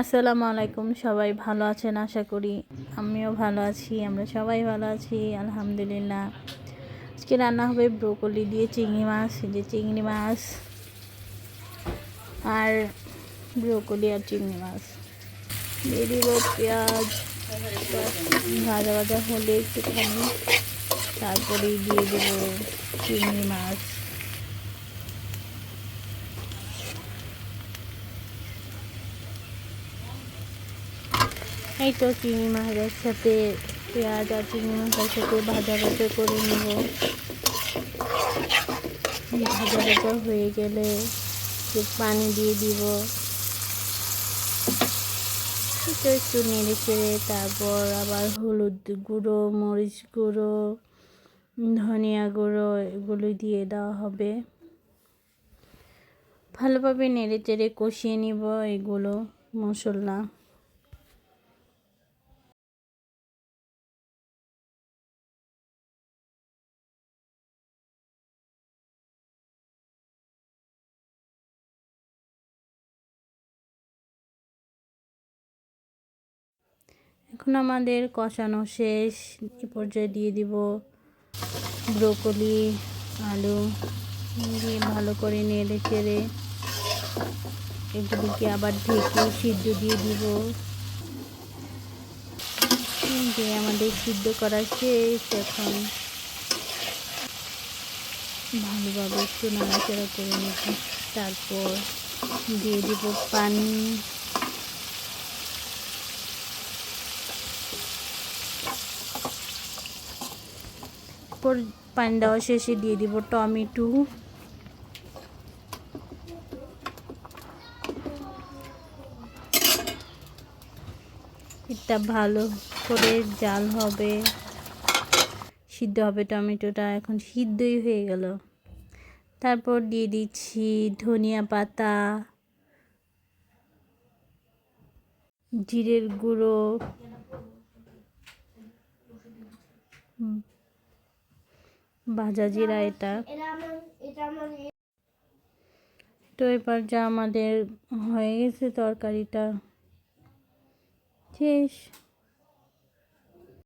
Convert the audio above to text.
আসসালামু আলাইকুম। সবাই ভালো আছেন আশা করি। আমিও ভালো আছি, আমরা সবাই ভালো আছি আলহামদুলিল্লাহ। আজকে রান্না হবে ব্রোকলি দিয়ে চিংড়ি মাছ। যে চিংড়ি মাছ আর ব্রোকলি আর চিংড়ি মাছ দিয়ে দিব পেঁয়াজ, ভাজা ভাজা হলে একটুখানি, তারপরেই দিয়ে দেব চিংড়ি মাছ। এই তো চিংড়ি মাছ একসাথে পেঁয়াজ আর চিংড়ি মাছ একসাথে ভাজা ভাজা করে নেব। ভাজা ভাজা হয়ে গেলে পানি দিয়ে দিব, একটু নেড়ে চেড়ে তারপর আবার হলুদ গুঁড়ো, মরিচ গুঁড়ো, ধনিয়া গুঁড়ো এগুলো দিয়ে দেওয়া হবে। ভালোভাবে নেড়ে চেড়ে কষিয়ে নিব এগুলো মশলা। এখন আমাদের কষানো শেষ। এ পর্যায়ে দিয়ে দিব ব্রোকলি, আলু দিয়ে ভালো করে নেড়ে চেড়ে এগুলিকে আবার ঢেকে সিদ্ধ দিয়ে দিব। যে আমাদের সিদ্ধ করা শেষ। এখন ভালোভাবে একটু নাড়াচাড়া করে নেব, তারপর দিয়ে দিব পানি। পানি দেওয়া শেষে দিয়ে দিব টমেটো। এটা ভালো করে জাল হবে, সিদ্ধ হবে। টমেটোটা এখন সিদ্ধই হয়ে গেল। তারপর দিয়ে দিচ্ছি ধনিয়া পাতা, জিরের গুঁড়ো, ভাজা জিরা। এটা তো এবার যা আমাদের হয়ে গেছে তরকারিটা শেষ।